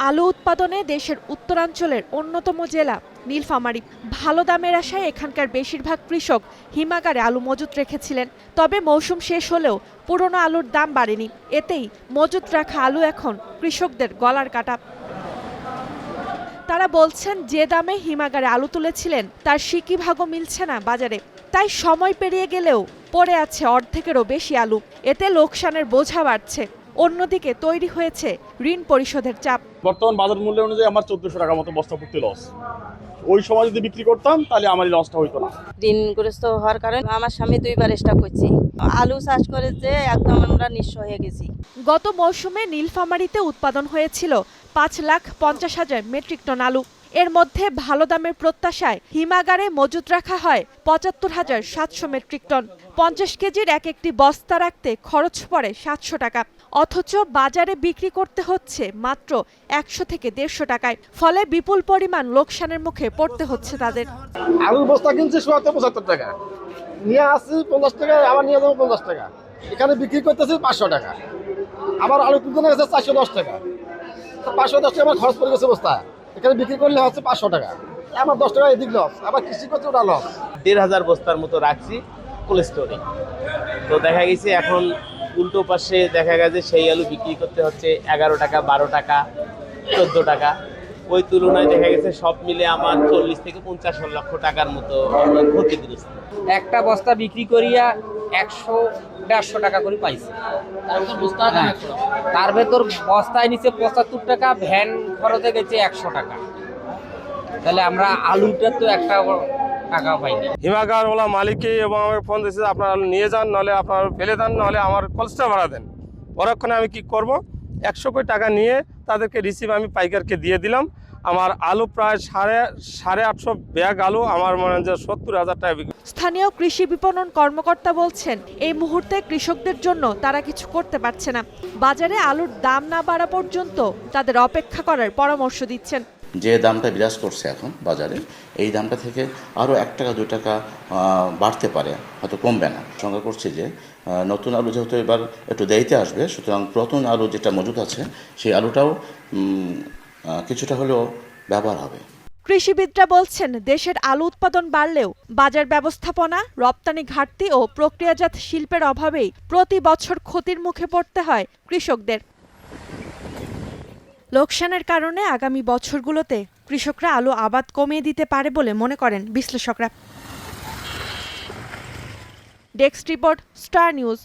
আলু উৎপাদনে দেশের উত্তরাঞ্চলের অন্যতম জেলা নীলফামারী। ভালো দামের আশায় এখানকার বেশিরভাগ কৃষক হিমাগারে আলু মজুত রেখেছিলেন। তবে মৌসুম শেষ হলেও পুরনো আলুর দাম বাড়েনি। এতেই মজুত রাখা আলু এখন কৃষকদের গলার কাটা। তারা বলছেন, যে দামে হিমাগারে আলু তুলেছিলেন তার সিকি ভাগও মিলছে না বাজারে। তাই সময় পেরিয়ে গেলেও পড়ে আছে অর্ধেকেরও বেশি আলু। এতে লোকসানের বোঝা বাড়ছে। অন্যদিকে তৈরি হয়েছে ঋণ পরিশোধের চাপ। বর্তমান বাজার মূল্য অনুযায়ী আমার 1400 টাকার মতো বস্তা প্রতি লস। ওই সময় যদি বিক্রি করতাম তাহলে আমার এই লসটা হইতো না। ঋণগ্রস্ত হওয়ার কারণে আমার স্বামী দুইবার স্টক করছি। আলু চাষ করে যে একদম আমরা নিঃস্ব হয়ে গেছি। গত মৌসুমে নীলফামারীতে উৎপাদন হয়েছিল 5,50,000 মেট্রিক টন আলু। এর মধ্যে ভালো দামের প্রত্যাশায় হিমাগারে মজুত রাখা হয় 75,700 মেট্রিক টন। 50 কেজির এক একটি বস্তা রাখতে খরচ পড়ে 700 টাকা। অথচ বাজারে বিক্রি করতে হচ্ছে মাত্র 100 থেকে 150 টাকায়। ফলে বিপুল পরিমাণ লোকসানের মুখে পড়তে হচ্ছে তাদের। আলুর বস্তা কিনছি 75 টাকা, নিয়ে আসছি 50 টাকা, আবার নিয়ে যাবো 50 টাকা। এখানে বিক্রি করতেছি 500 টাকা, আবার আলু কিনতে গেছে 410 টাকা। 510 টাকা আমার খরচ পড়ে গেছে বস্তা। এখানে বিক্রি করলে হচ্ছে 500 টাকা, আমার 10 টাকা এদিক লস, আবার কৃষি করতে ওটা লস। 1,500 বস্তার মতো রাখছি কোল্ড স্টোরে। তো দেখা গেছে এখন উল্টো পাশে দেখা গেছে সেই আলু বিক্রি করতে হচ্ছে 11 টাকা, 12 টাকা, 14 টাকা। ওই তুলনায় দেখা গেছে সব মিলে আমার 40 থেকে 50 লক্ষ টাকার মতো ক্ষতিগ্রস্ত। একটা বস্তা বিক্রি করিয়া 100-150 টাকা করে পাইছি। তার ভেতর বস্তায় নিচে 75 টাকা, ভ্যান খরচে গেছে 100 টাকা। তাহলে আমরা আলুটা তো একটা টাকা পাইনি। হিমাগার ওলা মালিককে এবং আমাকে ফোন দিয়েছে, আপনারা নিয়ে যান, নাহলে আপনারা ফেলে দেন, নাহলে আমার কলসটা ভাড়া দেন। পরক্ষণে আমি কি করব, 100 কোটি টাকা নিয়ে তাদেরকে রিসিভ আমি পাইকারকে দিয়ে দিলাম। আমার আলু প্রায় 850 ব্যাগ আলু আমার মনে হয় যে 70,000 টাকা বিক্রি। স্থানীয় কৃষি বিপণন কর্মকর্তা বলছেন, এই মুহূর্তে কৃষকদের জন্য তারা কিছু করতে পারছে না। বাজারে আলুর দাম না বাড়া পর্যন্ত তাদের অপেক্ষা করার পরামর্শ দিচ্ছেন। যে দামটা বিরাজ করছে এখন বাজারে, এই দামটা থেকে আরও 1 টাকা 2 টাকা বাড়তে পারে, হয়তো কমবে না। সঙ্গে করছি যে নতুন আলু যেহেতু এবার একটু দেরিতে আসবে, সুতরাং পুরাতন আলু যেটা মজুদ আছে সেই আলুটাও কিছুটা হলেও ব্যবহার হবে। কৃষিবিদরা বলছেন, দেশের আলু উৎপাদন বাড়লেও বাজার ব্যবস্থাপনা, রপ্তানি ঘাটতি ও প্রক্রিয়াজাত শিল্পের অভাবেই প্রতি বছর ক্ষতির মুখে পড়তে হয় কৃষকদের। লোকসানের কারণে আগামী বছরগুলোতে কৃষকরা আলু আবাদ কমিয়ে দিতে পারে বলে মনে করেন বিশ্লেষকরা। Desk report, star news.